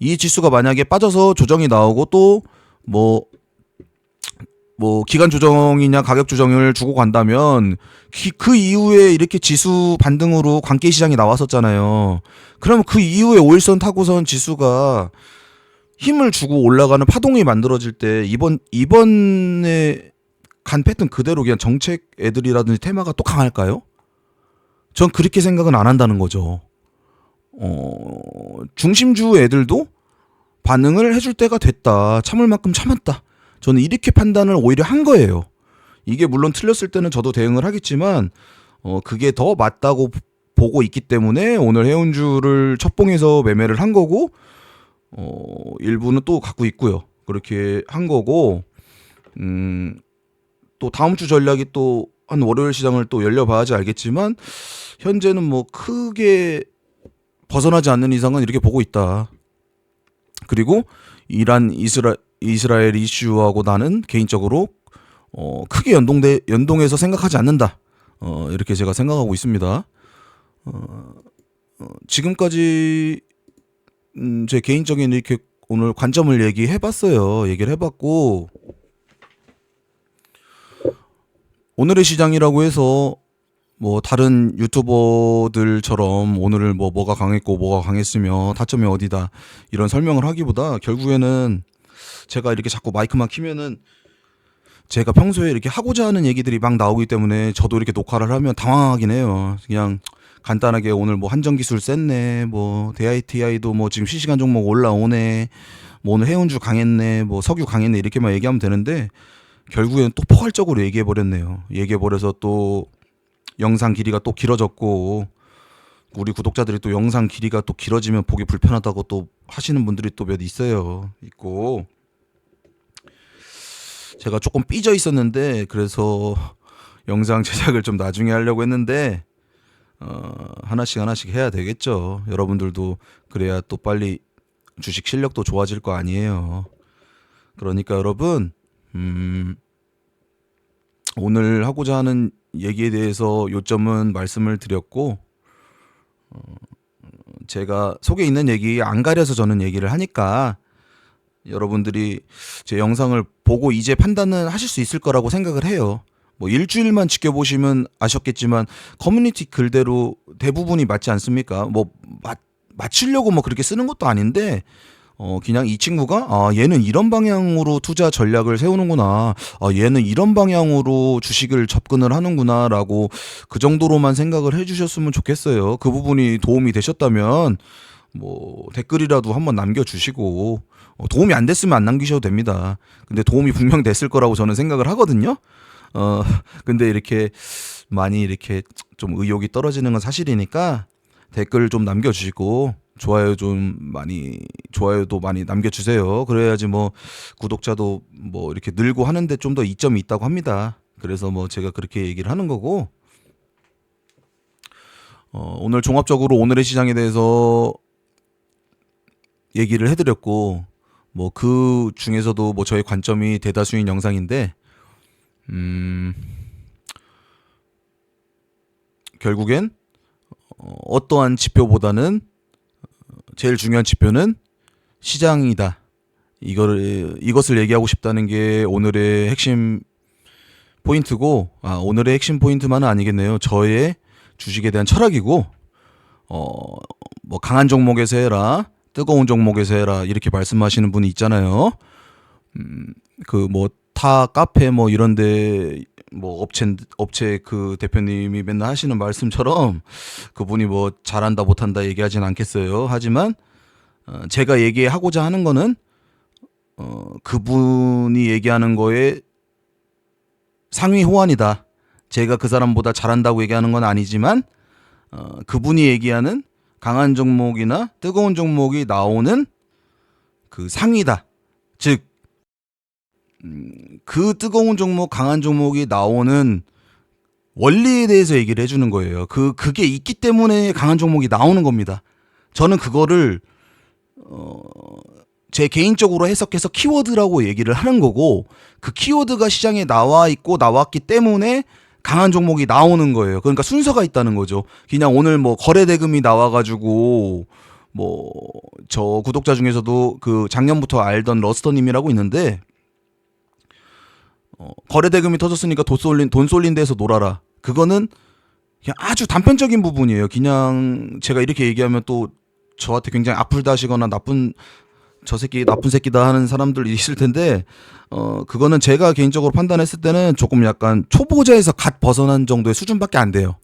이 지수가 만약에 빠져서 조정이 나오고 또 뭐 기간 조정이냐 가격 조정을 주고 간다면 그 이후에 이렇게 지수 반등으로 관계 시장이 나왔었잖아요. 그러면 그 이후에 5일선 타고선 지수가 힘을 주고 올라가는 파동이 만들어질 때 이번에 간 패턴 그대로 그냥 정책 애들이라든지 테마가 또 강할까요? 전 그렇게 생각은 안 한다는 거죠. 중심주 애들도 반응을 해줄 때가 됐다. 참을 만큼 참았다. 저는 이렇게 판단을 오히려 한 거예요. 이게 물론 틀렸을 때는 저도 대응을 하겠지만 그게 더 맞다고 보고 있기 때문에 오늘 해운주를 첫봉에서 매매를 한 거고, 일부는 또 갖고 있고요. 그렇게 한 거고, 또 다음 주 전략이 또 한 월요일 시장을 또 열려봐야지 알겠지만 현재는 뭐 크게 벗어나지 않는 이상은 이렇게 보고 있다. 그리고 이란 이스라엘 이슈하고 나는 개인적으로 크게 연동해서 생각하지 않는다. 이렇게 제가 생각하고 있습니다. 지금까지 제 개인적인 이렇게 오늘 관점을 얘기해봤어요. 얘기를 해봤고, 오늘의 시장이라고 해서 뭐 다른 유튜버들처럼 오늘을 뭐가 강했고 뭐가 강했으며 타점이 어디다 이런 설명을 하기보다 결국에는 제가 이렇게 자꾸 마이크만 키면은 제가 평소에 이렇게 하고자 하는 얘기들이 막 나오기 때문에 저도 이렇게 녹화를 하면 당황하긴 해요. 그냥 간단하게 오늘 뭐 한전기술 셌네, 뭐 DITI도 뭐 지금 실시간 종목 올라오네, 뭐 오늘 해운주 강했네, 뭐 석유 강했네 이렇게만 얘기하면 되는데 결국에는 또 포괄적으로 얘기해버렸네요. 얘기해버려서 또 영상 길이가 또 길어졌고, 우리 구독자들이 또 영상 길이가 또 길어지면 보기 불편하다고 또 하시는 분들이 또 몇 있고, 제가 조금 삐져 있었는데 그래서 영상 제작을 좀 나중에 하려고 했는데 하나씩 해야 되겠죠. 여러분들도 그래야 또 빨리 주식 실력도 좋아질 거 아니에요. 그러니까 여러분 오늘 하고자 하는 얘기에 대해서 요점은 말씀을 드렸고, 제가 속에 있는 얘기 안 가려서 저는 얘기를 하니까 여러분들이 제 영상을 보고 이제 판단은 하실 수 있을 거라고 생각을 해요. 뭐 일주일만 지켜보시면 아셨겠지만 커뮤니티 글대로 대부분이 맞지 않습니까? 뭐 맞추려고 뭐 그렇게 쓰는 것도 아닌데 그냥 이 친구가 얘는 이런 방향으로 투자 전략을 세우는구나, 얘는 이런 방향으로 주식을 접근을 하는구나라고 그 정도로만 생각을 해주셨으면 좋겠어요. 그 부분이 도움이 되셨다면 뭐 댓글이라도 한번 남겨주시고, 도움이 안 됐으면 안 남기셔도 됩니다. 근데 도움이 분명 됐을 거라고 저는 생각을 하거든요. 근데 이렇게 많이 이렇게 좀 의욕이 떨어지는 건 사실이니까 댓글 좀 남겨주시고 좋아요도 많이 남겨주세요. 그래야지 뭐 구독자도 뭐 이렇게 늘고 하는데 좀 더 이점이 있다고 합니다. 그래서 뭐 제가 그렇게 얘기를 하는 거고, 오늘 종합적으로 오늘의 시장에 대해서 얘기를 해드렸고, 뭐 그 중에서도 뭐 저의 관점이 대다수인 영상인데 결국엔 어떠한 지표보다는 제일 중요한 지표는 시장이다. 이것을 얘기하고 싶다는 게 오늘의 핵심 포인트고, 오늘의 핵심 포인트만은 아니겠네요. 저의 주식에 대한 철학이고, 뭐 강한 종목에서 해라, 뜨거운 종목에서 해라 이렇게 말씀하시는 분이 있잖아요. 그 뭐 타 카페 뭐 이런데 뭐 업체 그 대표님이 맨날 하시는 말씀처럼 그분이 뭐 잘한다 못한다 얘기하진 않겠어요. 하지만 제가 얘기하고자 하는 거는 그분이 얘기하는 거에 상위 호환이다. 제가 그 사람보다 잘한다고 얘기하는 건 아니지만 그분이 얘기하는 강한 종목이나 뜨거운 종목이 나오는 그 상위다. 즉 그 뜨거운 종목, 강한 종목이 나오는 원리에 대해서 얘기를 해주는 거예요. 그게 있기 때문에 강한 종목이 나오는 겁니다. 저는 그거를 제 개인적으로 해석해서 키워드라고 얘기를 하는 거고, 그 키워드가 시장에 나와 있고 나왔기 때문에 강한 종목이 나오는 거예요. 그러니까 순서가 있다는 거죠. 그냥 오늘 뭐 거래대금이 나와가지고 뭐 저 구독자 중에서도 그 작년부터 알던 러스터님이라고 있는데, 거래대금이 터졌으니까 돈 쏠린 데서 놀아라. 그거는 그냥 아주 단편적인 부분이에요. 그냥 제가 이렇게 얘기하면 또 저한테 굉장히 악플 다시거나 저 새끼 나쁜 새끼다 하는 사람들 있을 텐데, 그거는 제가 개인적으로 판단했을 때는 조금 약간 초보자에서 갓 벗어난 정도의 수준밖에 안 돼요.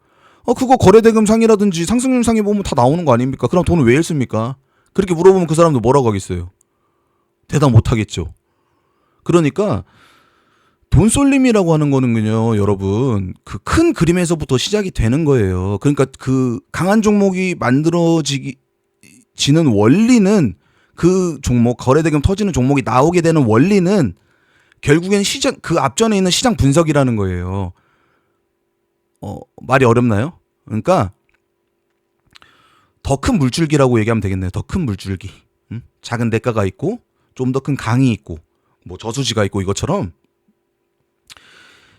그거 거래대금 상이라든지 상승률 상에 보면 다 나오는 거 아닙니까? 그럼 돈을 왜 읽습니까? 그렇게 물어보면 그 사람도 뭐라고 하겠어요? 대답 못 하겠죠. 그러니까 돈 쏠림이라고 하는 거는요, 여러분, 그 큰 그림에서부터 시작이 되는 거예요. 그러니까 그 강한 종목이 만들어지는 원리는, 그 종목, 거래대금 터지는 종목이 나오게 되는 원리는 결국엔 시장, 그 앞전에 있는 시장 분석이라는 거예요. 말이 어렵나요? 그러니까 더 큰 물줄기라고 얘기하면 되겠네요. 더 큰 물줄기. 작은 냇가가 있고 좀 더 큰 강이 있고 뭐 저수지가 있고 이것처럼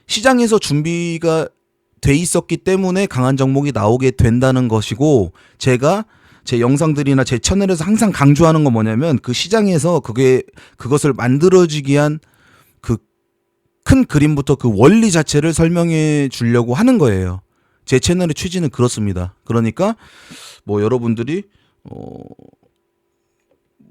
시장에서 준비가 돼 있었기 때문에 강한 종목이 나오게 된다는 것이고, 제가 제 영상들이나 제 채널에서 항상 강조하는 건 뭐냐면 그 시장에서 그것을 만들어지기 위한 그 큰 그림부터 그 원리 자체를 설명해 주려고 하는 거예요. 제 채널의 취지는 그렇습니다. 그러니까 뭐 여러분들이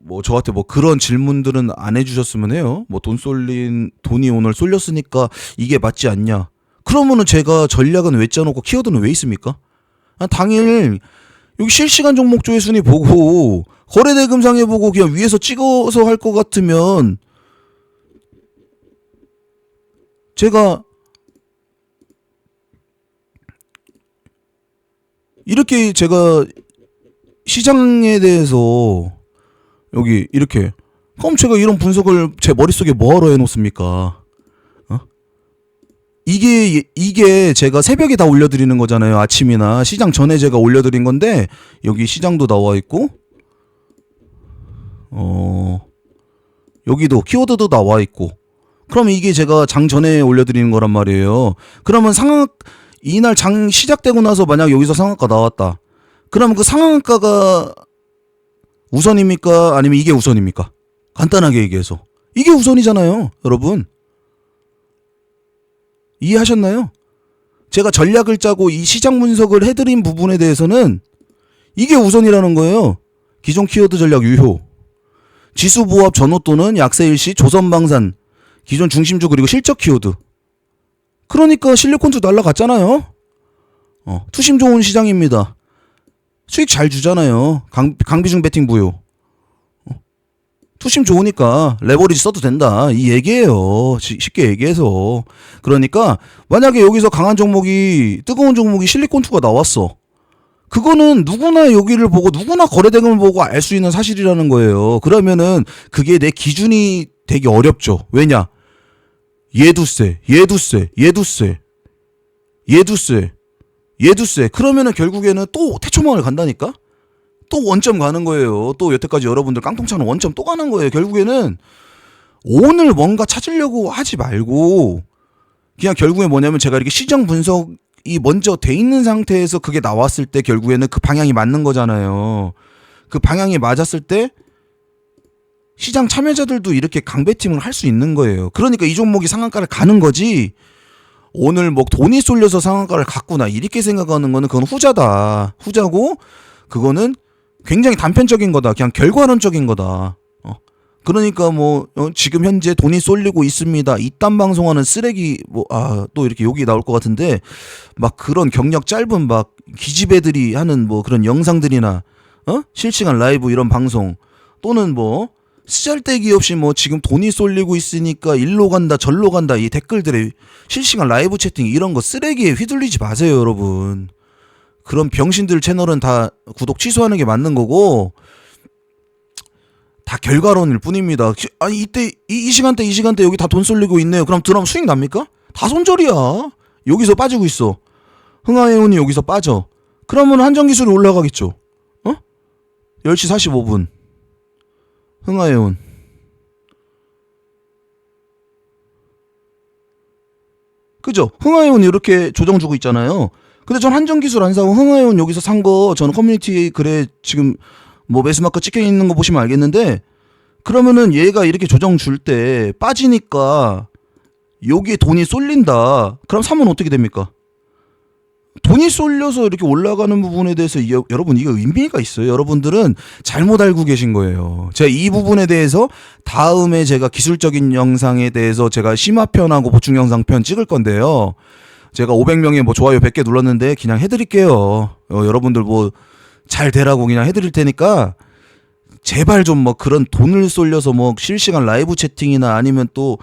뭐 저한테 뭐 그런 질문들은 안 해주셨으면 해요. 뭐 돈이 오늘 쏠렸으니까 이게 맞지 않냐? 그러면은 제가 전략은 왜 짜놓고 키워드는 왜 있습니까? 당일 여기 실시간 종목 조회 순위 보고 거래대금상에 보고 그냥 위에서 찍어서 할 것 같으면 제가 이렇게 제가 시장에 대해서 여기 이렇게 그럼 제가 이런 분석을 제 머릿속에 뭐하러 해놓습니까? 이게 제가 새벽에 다 올려드리는 거잖아요. 아침이나 시장 전에 제가 올려드린 건데 여기 시장도 나와 있고 여기도 키워드도 나와 있고, 그럼 이게 제가 장 전에 올려드리는 거란 말이에요. 그러면 이날 장 시작되고 나서 만약 여기서 상한가 나왔다. 그러면 그 상한가가 우선입니까? 아니면 이게 우선입니까? 간단하게 얘기해서 이게 우선이잖아요, 여러분. 이해하셨나요? 제가 전략을 짜고 이 시장 분석을 해드린 부분에 대해서는 이게 우선이라는 거예요. 기존 키워드 전략 유효, 지수 보합 전후 또는 약세 일시, 조선방산, 기존 중심주, 그리고 실적 키워드. 그러니까 실리콘도 날라갔잖아요. 투심 좋은 시장입니다. 수익 잘 주잖아요. 강비중 베팅 부여. 투심 좋으니까 레버리지 써도 된다, 이 얘기예요. 쉽게 얘기해서. 그러니까 만약에 여기서 강한 종목이, 뜨거운 종목이 실리콘2가 나왔어. 그거는 누구나 여기를 보고 누구나 거래대금을 보고 알 수 있는 사실이라는 거예요. 그러면은 그게 내 기준이 되게 어렵죠. 왜냐? 얘도 세, 얘도 세, 얘도 세, 얘도 세, 얘도 세. 그러면은 결국에는 또 태초망을 간다니까? 또 원점 가는 거예요. 또 여태까지 여러분들 깡통차는 원점 또 가는 거예요. 결국에는 오늘 뭔가 찾으려고 하지 말고 그냥 결국에 뭐냐면 제가 이렇게 시장 분석이 먼저 돼 있는 상태에서 그게 나왔을 때 결국에는 그 방향이 맞는 거잖아요. 그 방향이 맞았을 때 시장 참여자들도 이렇게 강배팅을 할 수 있는 거예요. 그러니까 이 종목이 상한가를 가는 거지, 오늘 뭐 돈이 쏠려서 상한가를 갔구나 이렇게 생각하는 거는 그건 후자다. 후자고 그거는 굉장히 단편적인 거다. 그냥 결과론적인 거다. 그러니까 뭐 지금 현재 돈이 쏠리고 있습니다, 이딴 방송하는 쓰레기 또 이렇게 욕이 나올 것 같은데 막 그런 경력 짧은 막 기집애들이 하는 뭐 그런 영상들이나 실시간 라이브 이런 방송 또는 뭐 쓰잘데기 없이 뭐 지금 돈이 쏠리고 있으니까 일로 간다 절로 간다 이 댓글들의 실시간 라이브 채팅 이런 거 쓰레기에 휘둘리지 마세요, 여러분. 그런 병신들 채널은 다 구독 취소하는 게 맞는 거고 다 결과론일 뿐입니다. 아니 이때 이 시간대 여기 다 돈 쏠리고 있네요. 그럼 들어가면 수익 납니까? 다 손절이야. 여기서 빠지고 있어. 흥하해운이 여기서 빠져. 그러면 한정기술이 올라가겠죠. 10시 45분 흥하해운 그죠? 흥하해운 이렇게 조정 주고 있잖아요. 근데 전 한정기술 안 사고 흥하해운 여기서 산 거 저는 커뮤니티 글에 지금 뭐 매수마크 찍혀 있는 거 보시면 알겠는데, 그러면은 얘가 이렇게 조정 줄 때 빠지니까 여기에 돈이 쏠린다. 그럼 사면 어떻게 됩니까? 돈이 쏠려서 이렇게 올라가는 부분에 대해서 여러분 이게 의미가 있어요. 여러분들은 잘못 알고 계신 거예요. 제가 이 부분에 대해서 다음에 제가 기술적인 영상에 대해서 제가 심화편하고 보충 영상 편 찍을 건데요. 제가 500명에 뭐 좋아요 100개 눌렀는데 그냥 해드릴게요. 여러분들 뭐 잘 되라고 그냥 해드릴 테니까 제발 좀 뭐 그런 돈을 쏠려서 뭐 실시간 라이브 채팅이나 아니면 또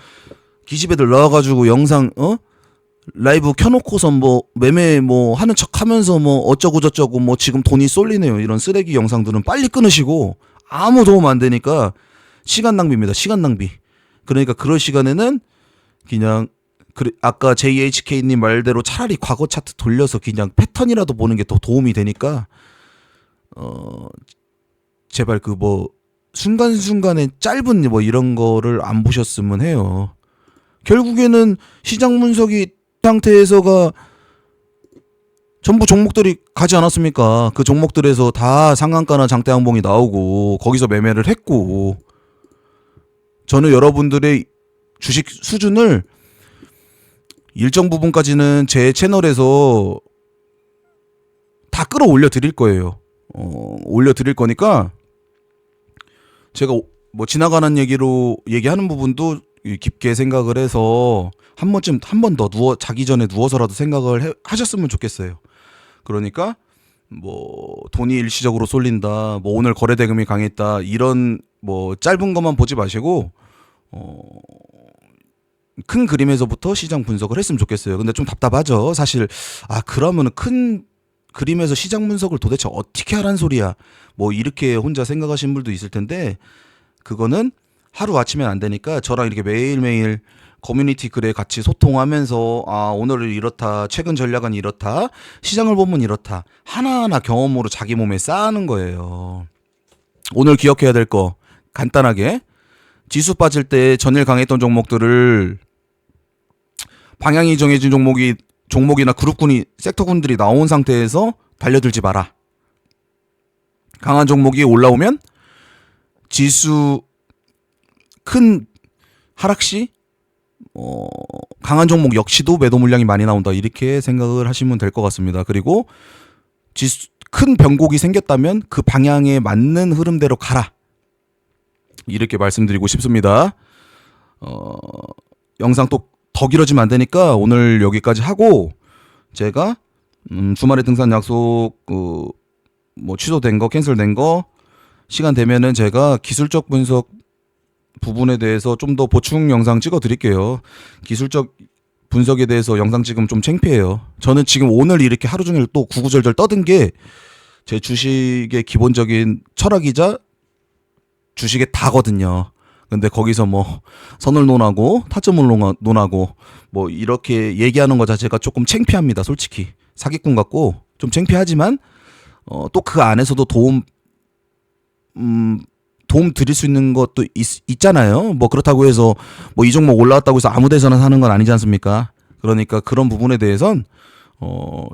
기집애들 나와가지고 영상 라이브 켜놓고서 뭐 매매 뭐 하는 척 하면서 뭐 어쩌고 저쩌고 뭐 지금 돈이 쏠리네요 이런 쓰레기 영상들은 빨리 끊으시고, 아무 도움 안 되니까 시간 낭비입니다. 시간 낭비. 그러니까 그럴 시간에는 그냥 아까 JHK님 말대로 차라리 과거 차트 돌려서 그냥 패턴이라도 보는 게 더 도움이 되니까 제발 그 뭐 순간순간의 짧은 뭐 이런 거를 안 보셨으면 해요. 결국에는 시장 분석이 상태에서가 전부 종목들이 가지 않았습니까? 그 종목들에서 다 상한가나 장대 항봉이 나오고 거기서 매매를 했고, 저는 여러분들의 주식 수준을 일정 부분까지는 제 채널에서 다 끌어올려 드릴 거예요. 올려 드릴 거니까 제가 뭐 지나가는 얘기로 얘기하는 부분도 깊게 생각을 해서 한 번 더 자기 전에 누워서라도 생각을 하셨으면 좋겠어요. 그러니까 뭐 돈이 일시적으로 쏠린다, 뭐 오늘 거래 대금이 강했다, 이런 뭐 짧은 것만 보지 마시고 큰 그림에서부터 시장 분석을 했으면 좋겠어요. 근데 좀 답답하죠. 사실 그러면은 큰 그림에서 시장 분석을 도대체 어떻게 하란 소리야, 뭐 이렇게 혼자 생각하시는 분들도 있을 텐데, 그거는 하루아침에 안 되니까 저랑 이렇게 매일매일 커뮤니티 글에 같이 소통하면서 오늘은 이렇다, 최근 전략은 이렇다, 시장을 보면 이렇다, 하나하나 경험으로 자기 몸에 쌓는 거예요. 오늘 기억해야 될 거 간단하게, 지수 빠질 때 전일 강했던 종목들을 방향이 정해진 종목이나 그룹군이 섹터군들이 나온 상태에서 달려들지 마라. 강한 종목이 올라오면 지수 큰 하락시 강한 종목 역시도 매도 물량이 많이 나온다, 이렇게 생각을 하시면 될 것 같습니다. 그리고 지수 큰 변곡이 생겼다면 그 방향에 맞는 흐름대로 가라, 이렇게 말씀드리고 싶습니다. 영상 또 더 길어지면 안 되니까 오늘 여기까지 하고, 제가 주말에 등산 약속 뭐 취소된 거, 캔슬된 거 시간 되면은 제가 기술적 분석 부분에 대해서 좀 더 보충 영상 찍어 드릴게요. 기술적 분석에 대해서 영상 찍으면 좀 창피해요. 저는 지금 오늘 이렇게 하루 종일 또 구구절절 떠든 게 제 주식의 기본적인 철학이자 주식의 다거든요. 근데 거기서 뭐 선을 논하고 타점을 논하고 뭐 이렇게 얘기하는 것 자체가 조금 창피합니다. 솔직히 사기꾼 같고 좀 창피하지만 또 그 안에서도 도움 드릴 수 있는 것도 있잖아요. 뭐 그렇다고 해서 뭐 이 종목 올라왔다고 해서 아무 데서나 사는 건 아니지 않습니까? 그러니까 그런 부분에 대해선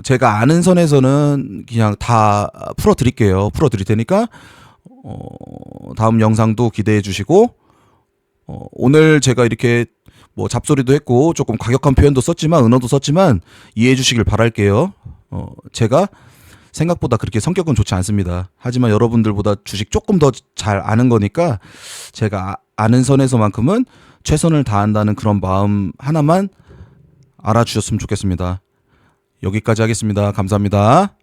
제가 아는 선에서는 그냥 다 풀어 드릴 테니까 다음 영상도 기대해 주시고, 오늘 제가 이렇게 뭐 잡소리도 했고 조금 과격한 표현도 썼지만 은어도 썼지만 이해해 주시길 바랄게요. 제가 생각보다 그렇게 성격은 좋지 않습니다. 하지만 여러분들보다 주식 조금 더 잘 아는 거니까 제가 아는 선에서만큼은 최선을 다한다는 그런 마음 하나만 알아주셨으면 좋겠습니다. 여기까지 하겠습니다. 감사합니다.